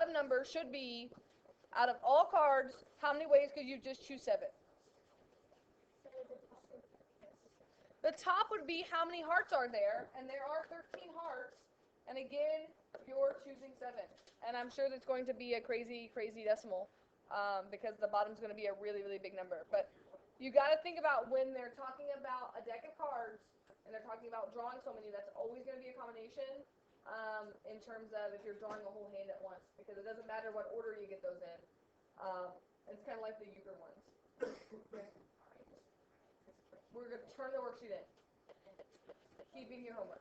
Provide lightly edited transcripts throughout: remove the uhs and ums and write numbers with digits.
bottom number should be, out of all cards, how many ways could you just choose 7? The top would be how many hearts are there, and there are 13 hearts, and again, you're choosing 7. And I'm sure that's going to be a crazy, crazy decimal, because the bottom's going to be a really, really big number. But you got to think about when they're talking about a deck of cards, and they're talking about drawing so many, that's always going to be a combination, in terms of if you're drawing a whole hand at once, because it doesn't matter what order you get those in. It's kind of like the euchre ones. We're going to turn the worksheet in. Keeping your homework.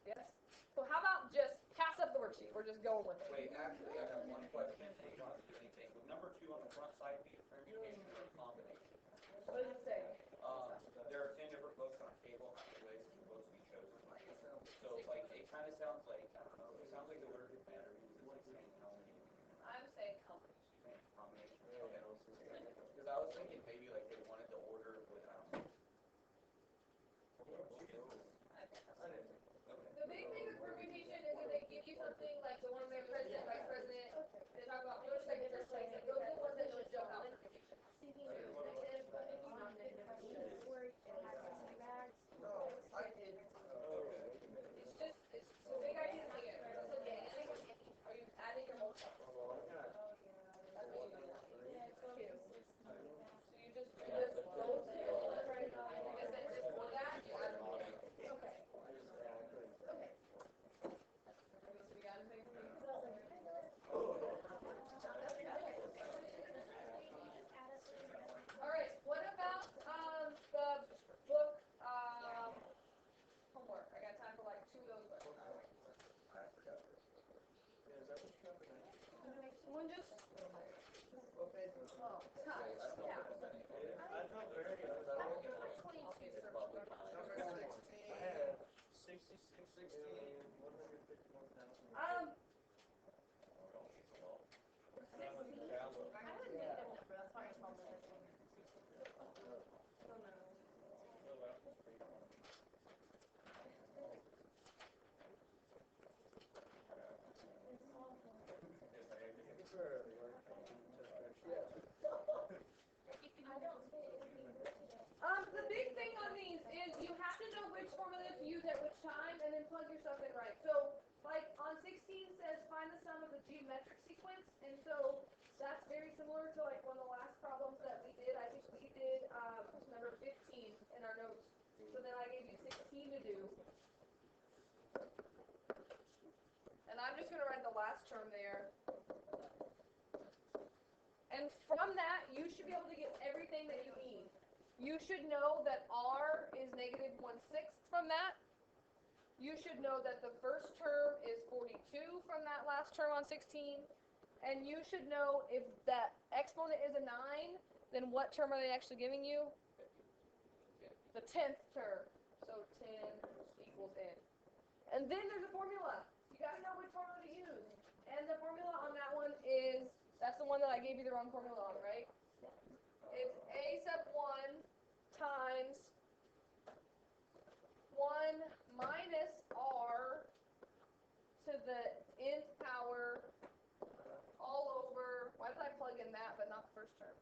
Yes? So how about just pass up the worksheet? We're just going with it. Wait, actually, I have one question. You don't have to do anything. Would number 2 on the front side be a permutation or a combination? What does it say? There are 10 different books on a table. How many ways can the books be chosen? So, like, it kind of sounds like, I don't know, it sounds like the order could matter because it's like saying how many. I'm saying combination. Combination. Okay. Because I was thinking maybe like they wanted the order with, I don't know. The big thing with permutation is that they give you something like the one where president, vice president, they talk about first, second, third place, like those are the ones that just jump out. It's just, it's the big idea is here. So are you adding your whole stuff? That's what you do. So you just both, right? I guess then just for that, you add them all. Okay. Okay. We got anything for me? All right. What about the book homework? I got time for like 2 of those books. One just. Oh, time. Yeah. I felt very good. Like 22 circles. Number 16. I had 66, 16, 151,000. I would make that number. That's why I called it. The big thing on these is you have to know which formula to use at which time and then plug your stuff in right. So, like on 16 says find the sum of the geometric sequence, and so that's very similar to like one of the last problems that we did. I think we did number 15 in our notes. So then I gave you 16 to do. And I'm just going to write the last term there. And from that, you should be able to get everything that you need. You should know that R is negative 1/6 from that. You should know that the first term is 42 from that last term on 16. And you should know if that exponent is a 9, then what term are they actually giving you? The 10th term. So 10 equals n. And then there's a formula. You got to know which formula to use. And the formula on that one is, that's the one that I gave you the wrong formula on, right? It's a sub 1 times 1 minus r to the nth power all over. Why did I plug in that but not the first term?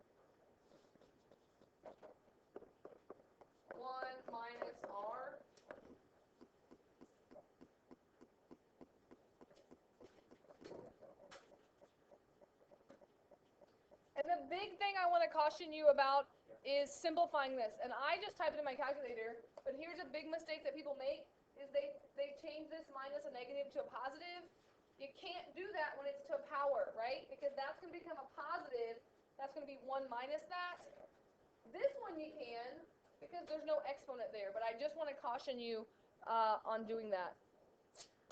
1 minus r. And the big thing I want to caution you about is simplifying this. And I just typed it in my calculator, but here's a big mistake that people make, is they change this minus a negative to a positive. You can't do that when it's to a power, right? Because that's going to become a positive. That's going to be 1 minus that. This one you can, because there's no exponent there, but I just want to caution you on doing that.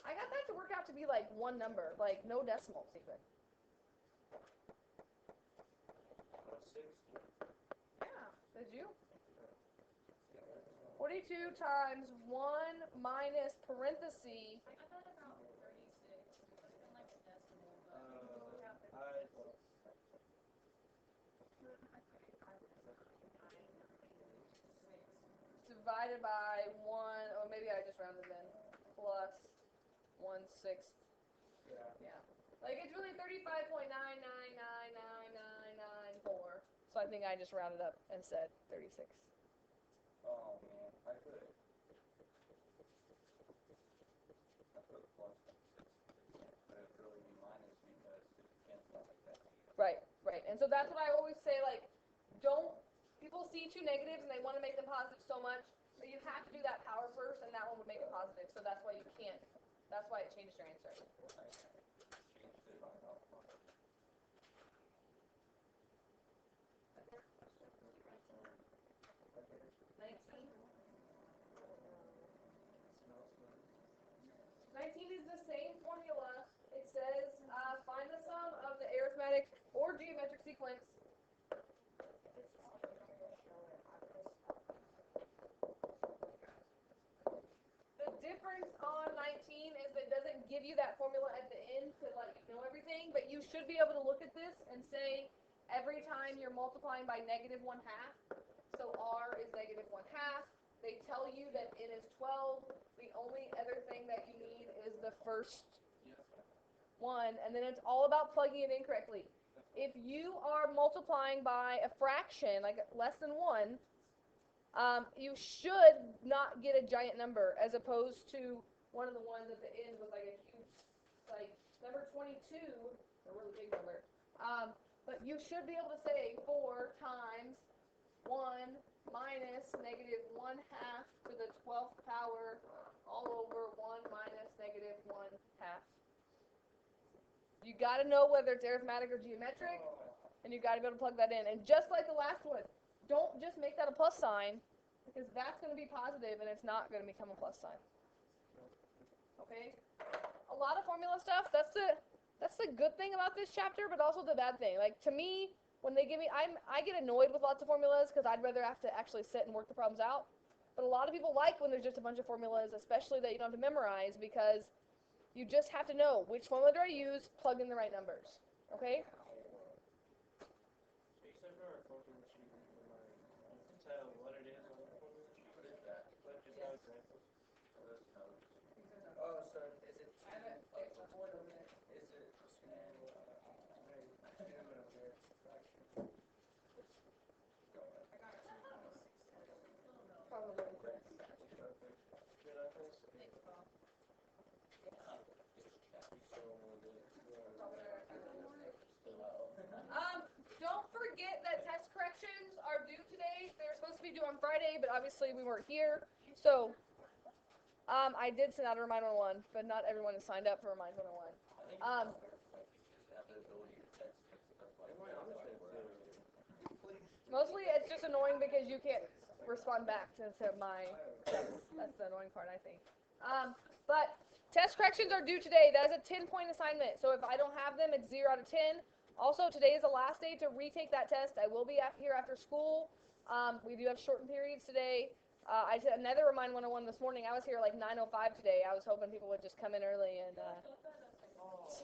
I got that to work out to be like one number, like no decimals even. Yeah, did you? 42 times 1 minus parenthesis. I thought about 36. I like the decimal. Divided by 1, or maybe I just rounded in, plus 1/6. Yeah. Like, it's really 35.9999994. So I think I just rounded up and said 36. Oh, man, I put plus 6%, but it would really be minus because it cancels like that. Right, right. And so that's what I always say, like, don't, people see two negatives and they want to make them positive so much, but you have to do that power first, and that one would make it positive, so that's why you can't, that's why it changes your answer. Changed it on top. 19 is the same formula. It says, find the sum of the arithmetic or geometric sequence. The difference on 19 is it doesn't give you that formula at the end to let you know everything, but you should be able to look at this and say every time you're multiplying by -1/2, so r is -1/2. They tell you that n is 12. The only other thing that you need is the first one, and then it's all about plugging it in correctly. If you are multiplying by a fraction, like less than 1, you should not get a giant number, as opposed to one of the ones at the end was like a huge, like number 22, a really big number. But you should be able to say 4 times 1 minus -1/2 to the 12th power all over 1 minus -1/2. You got to know whether it's arithmetic or geometric, and you got to be able to plug that in. And just like the last one, don't just make that a plus sign, because that's going to be positive and it's not going to become a plus sign. Okay? A lot of formula stuff, that's the good thing about this chapter, but also the bad thing. Like, to me, when they give me, I get annoyed with lots of formulas because I'd rather have to actually sit and work the problems out. But a lot of people like when there's just a bunch of formulas, especially that you don't have to memorize, because you just have to know which formula do I use, plug in the right numbers. Okay? Except for our formula sheet, you can tell what it is on the formula sheet. What is that? But just no examples. So this notes. Oh, so is it? I have an extra board over there. Is it? Probably. Don't forget that test corrections are due today. They're supposed to be due on Friday, but obviously we weren't here. So, I did send out a Remind 101, but not everyone is signed up for Remind 101. Mostly it's just annoying because you can't respond back to my text. That's the annoying part, I think. But test corrections are due today. That is a 10-point assignment. So if I don't have them, it's 0 out of 10. Also, today is the last day to retake that test. I will be here after school. We do have shortened periods today. I did another Remind 101 this morning. I was here like 9:05 today. I was hoping people would just come in early and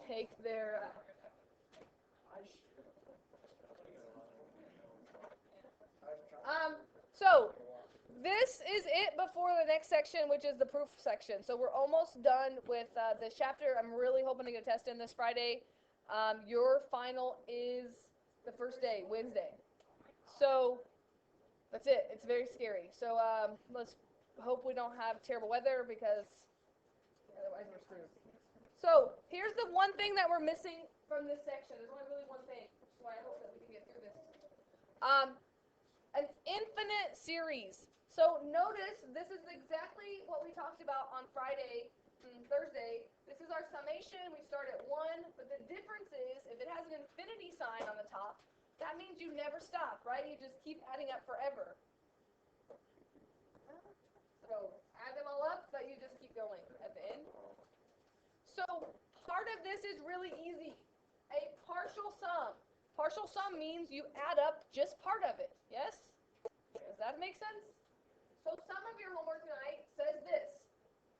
take their... So this is it before the next section, which is the proof section. So we're almost done with this chapter. I'm really hoping to get a test in this Friday. Your final is the first day, Wednesday. So that's it. It's very scary. So let's hope we don't have terrible weather, because otherwise we're screwed. So here's the one thing that we're missing from this section. There's only really one thing, so I hope that we can get through this. An infinite series. So notice this is exactly what we talked about on Thursday. This is our summation. We start at 1, but the difference is if it has an infinity sign on the top, that means you never stop, right? You just keep adding up forever. So add them all up, but you just keep going at the end. So part of this is really easy. A partial sum. Partial sum means you add up just part of it. Yes? Does that make sense? So some of your homework tonight says this.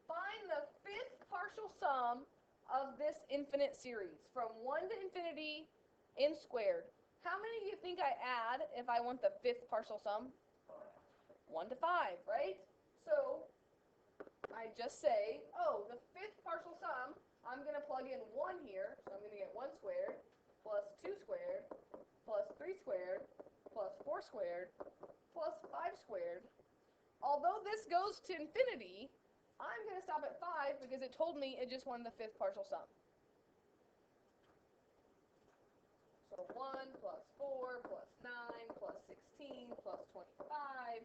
Find the 5th partial sum of this infinite series from 1 to infinity n squared. How many do you think I add if I want the 5th partial sum? 1 to 5, right? So I just say, oh, the 5th partial sum I'm going to plug in 1 here, so I'm going to get 1 squared plus 2 squared plus 3 squared plus 4 squared plus 5 squared. Although this goes to infinity, I'm going to stop at 5 because it told me it just wanted the fifth partial sum. So 1 plus 4 plus 9 plus 16 plus 25.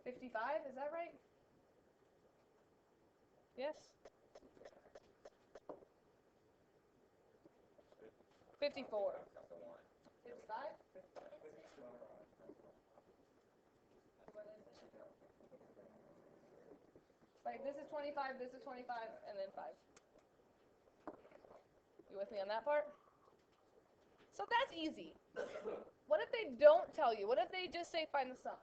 55, is that right? Yes? 54. 55? Like this is 25, this is 25, and then 5. You with me on that part? So that's easy. What if they don't tell you? What if they just say find the sum?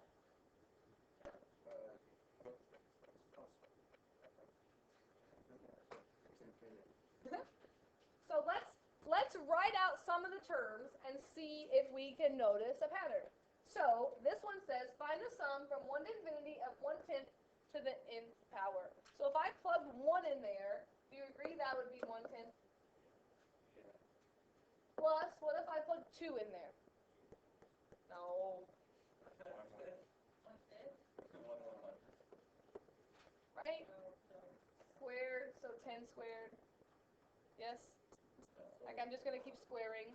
So let's write out some of the terms and see if we can notice a pattern. So this one says find the sum from 1 to infinity of 1/10 to the nth power. So if I plug 1 in there, do you agree that would be 1/10? Plus, what if I plug 2 in there? No. Right? Squared, so 10 squared. Yes? Like I'm just going to keep squaring.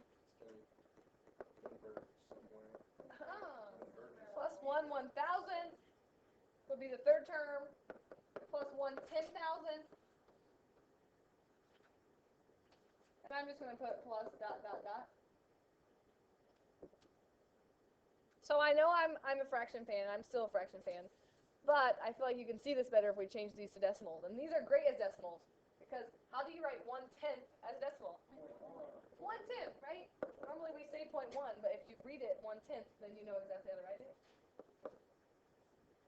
Plus 1 1,000 would be the third term. Plus 1 10,000. And I'm just going to put plus ... So I know I'm a fraction fan. I'm still a fraction fan. But I feel like you can see this better if we change these to decimals. And these are great as decimals. Because how do you write 1/10 as a decimal? 1/10, right? Normally we say 0.1, but if you read it 1/10, then you know exactly how to write it.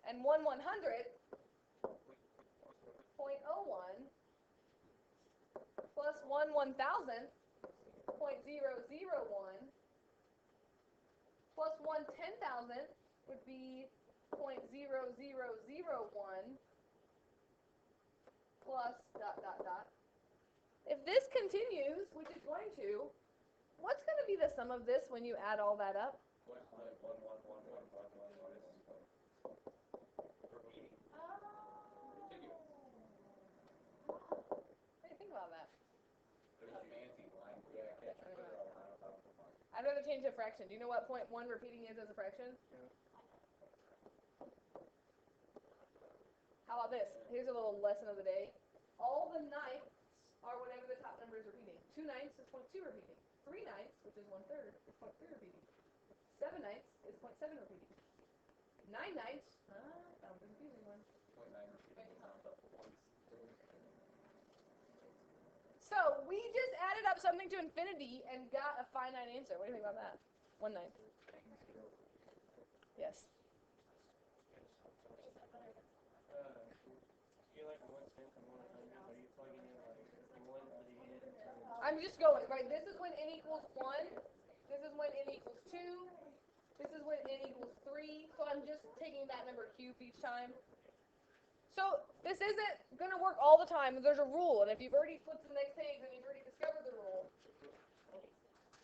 And 1/100, 0.01, plus 1/1000, 0.001, plus 1/10,000 would be 0.0001, plus ... If this continues, which it's going to, what's going to be the sum of this when you add all that up? What do you think about that? I'd rather change a fraction. Do you know what 0.1 repeating is as a fraction? How about this? Here's a little lesson of the day. All the ninths are whatever the top number is repeating. 2 ninths is 0.2 repeating. 3 ninths, which is 1/3, is 0.3 repeating. 7 ninths is 0.7 repeating. 9 ninths, that was a confusing one. So we just added up something to infinity and got a finite answer. What do you think about that? 1/9. Yes. I'm just going, right? This is when n equals 1. This is when n equals 2. This is when n equals 3. So I'm just taking that number cube each time. So this isn't going to work all the time. There's a rule. And if you've already flipped to the next page and you've already discovered the rule,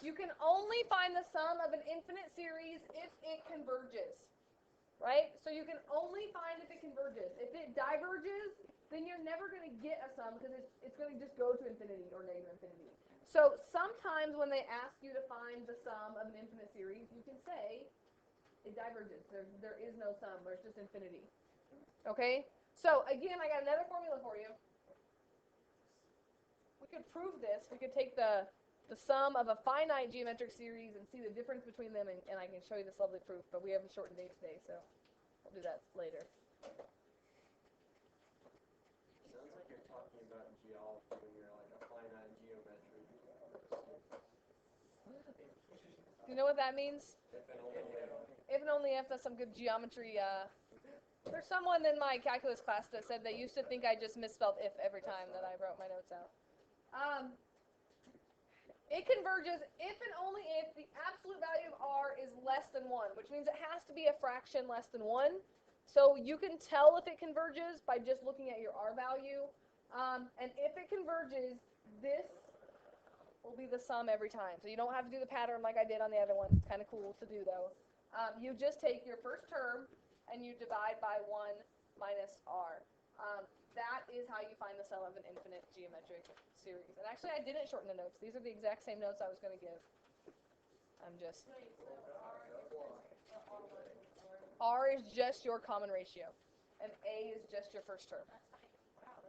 you can only find the sum of an infinite series if it converges. Right? So you can only find if it converges. If it diverges, then you're never going to get a sum because it's going to just go to infinity or negative infinity. So sometimes when they ask you to find the sum of an infinite series, you can say it diverges. There is no sum. There's just infinity. Okay? So again, I got another formula for you. We could prove this. We could take the sum of a finite geometric series and see the difference between them, and I can show you this lovely proof, but we have a shortened day today, so we'll do that later. Sounds like you're talking about geometry when you're like a finite geometry. Do you know what that means? If and only if. If and only if. That's some good geometry. There's someone in my calculus class that said they used to think I just misspelled if every time that I wrote my notes out. It converges if and only if the absolute value of r is less than 1, which means it has to be a fraction less than 1. So you can tell if it converges by just looking at your r value. And if it converges, this will be the sum every time. So you don't have to do the pattern like I did on the other one. It's kind of cool to do though. You just take your first term and you divide by 1 minus r. That is how you find the sum of an infinite geometric series. And actually, I didn't shorten the notes. These are the exact same notes I was going to give. I'm just... R is just your common ratio, and A is just your first term.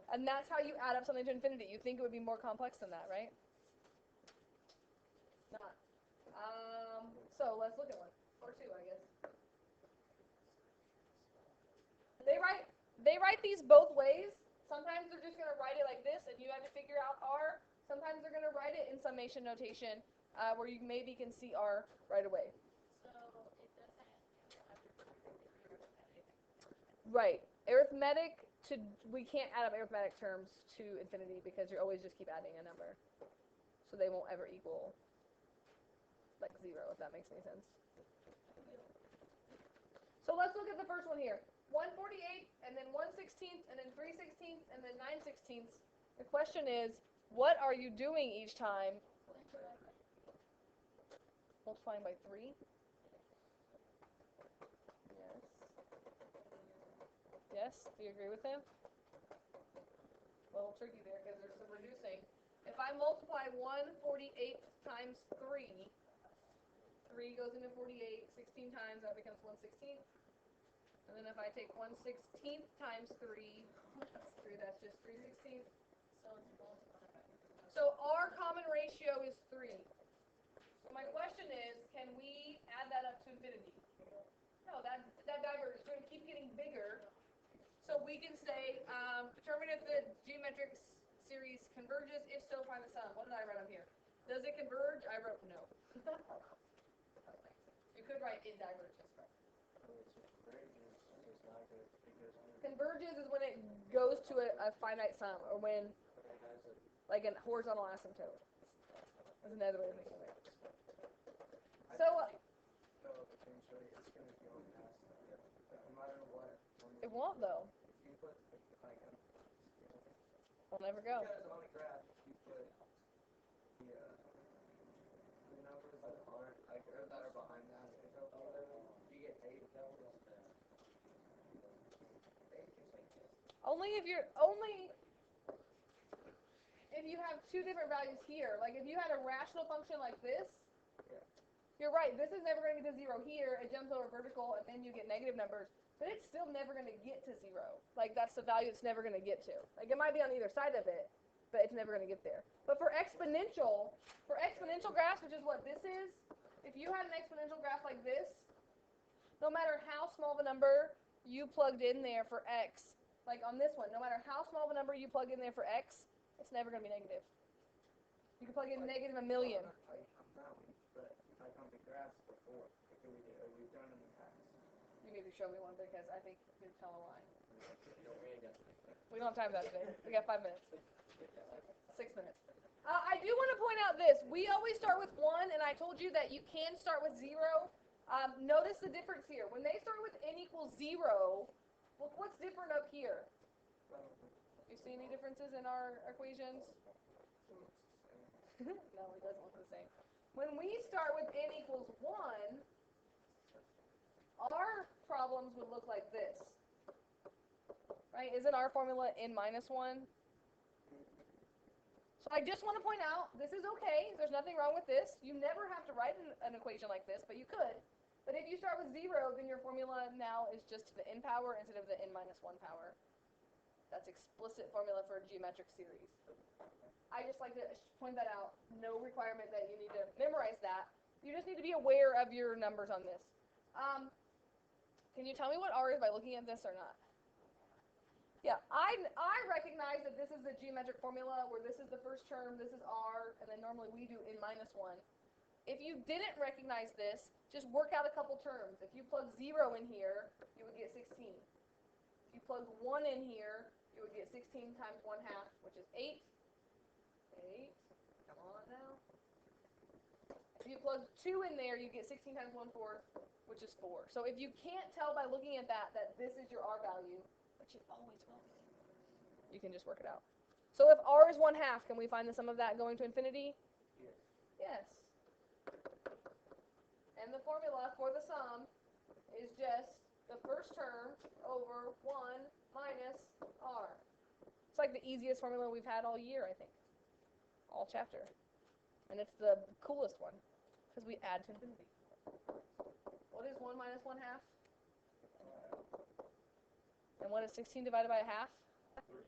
And that's how you add up something to infinity. You think it would be more complex than that, right? Not. So let's look at one, or two, I guess. They write these both ways. Sometimes they're just going to write it like this, and you have to figure out R. Sometimes they're going to write it in summation notation, where you maybe can see R right away. So it doesn't have to be arithmetic. Right. Arithmetic we can't add up arithmetic terms to infinity because you always just keep adding a number. So they won't ever equal like 0, if that makes any sense. So let's look at the first one here. 1/48, and then 1/16, and then 3/16, and then 9/16. The question is, what are you doing each time? Multiplying by 3? Yes. Yes? Do you agree with him? A little tricky there because there's some reducing. If I multiply 1/48 times 3, 3 goes into 48, 16 times, that becomes 1/16. And then if I take 1/16 times 3, that's just 3/16. So it's multiplied by 3. So our common ratio is 3. So my question is, can we add that up to infinity? No, that diverges. We're going to keep getting bigger. So we can say, determine if the geometric series converges. If so, find the sum. What did I write on here? Does it converge? I wrote no. You could write it diverges. Converges is when it goes to a finite sum, or when, like, a horizontal asymptote. That's another way of thinking of it. So, it won't, though. We'll never go. Because on the graph, you put the numbers that aren't, like, or that are behind that, you get 8 of those. Only if you have two different values here. Like if you had a rational function like this, you're right, this is never going to get to 0 here. It jumps over vertical, and then you get negative numbers. But it's still never going to get to 0. Like that's the value it's never going to get to. Like it might be on either side of it, but it's never going to get there. But for exponential graphs, which is what this is, if you had an exponential graph like this, no matter how small of a number you plugged in there for x, like on this one, no matter how small of a number you plug in there for x, it's never going to be negative. You can plug in negative a million. You need to show me one because I think you're telling a lie. We don't have time for that today. We got 5 minutes. 6 minutes. I do want to point out this. We always start with 1, and I told you that you can start with 0. Notice the difference here. When they start with n equals 0, look what's different up here. You see any differences in our equations? No, it doesn't look the same. When we start with n equals 1, our problems would look like this. Right? Isn't our formula n minus 1? So I just want to point out, this is okay. There's nothing wrong with this. You never have to write an equation like this, but you could. But if you start with 0, then your formula now is just to the n power instead of the n minus 1 power. That's explicit formula for a geometric series. I just like to point that out. No requirement that you need to memorize that. You just need to be aware of your numbers on this. Can you tell me what R is by looking at this or not? Yeah, I recognize that this is the geometric formula where this is the first term, this is R, and then normally we do n minus 1. If you didn't recognize this, just work out a couple terms. If you plug 0 in here, you would get 16. If you plug 1 in here, you would get 16 times 1/2, which is 8. 8. Come on now. If you plug 2 in there, you get 16 times 1/4, which is 4. So if you can't tell by looking at that this is your R value, which it always will be, you can just work it out. So if r is 1/2, can we find the sum of that going to infinity? Yes. Yes. And the formula for the sum is just the first term over 1 minus r. It's like the easiest formula we've had all year, I think. All chapter. And it's the coolest one, because we add to infinity. What is 1 minus 1/2? And what is 16 divided by a half? 32.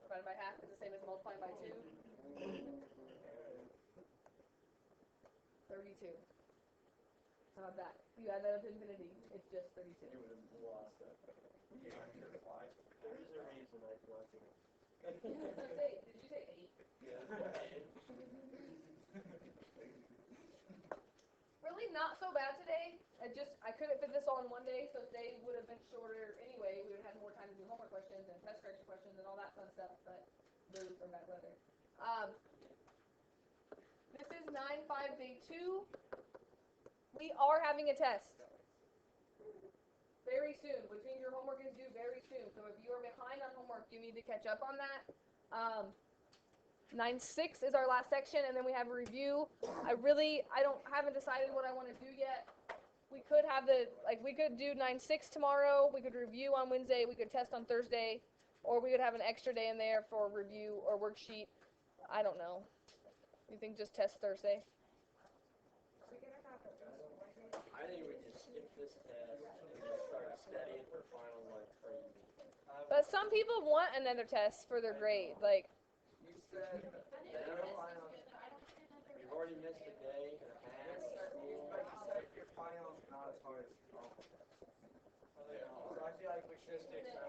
Divided by half is the same as multiplying by 2. 32. How about that? You add that up to infinity, it's just 32. You would have lost that. There is a reason I lost it. Did you say 8? Really not so bad today. I couldn't fit this all in one day, so today would have been shorter anyway. We would have had more time to do homework questions and test correction questions and all that fun stuff, but boo for bad weather. This is 9-5 day 2. We are having a test very soon, which means your homework is due very soon. So if you are behind on homework, you need to catch up on that. 9-6 is our last section, and then we have a review. Haven't decided what I want to do yet. We could we could do 9-6 tomorrow. We could review on Wednesday. We could test on Thursday, or we could have an extra day in there for review or worksheet. I don't know. You think just test Thursday? I think we just skip this test and just start studying for final like crazy. But some people want another test for their grade. Like, You said you've already missed a day and a half. But you said your final's not as hard as your off test. So I feel like we should stick to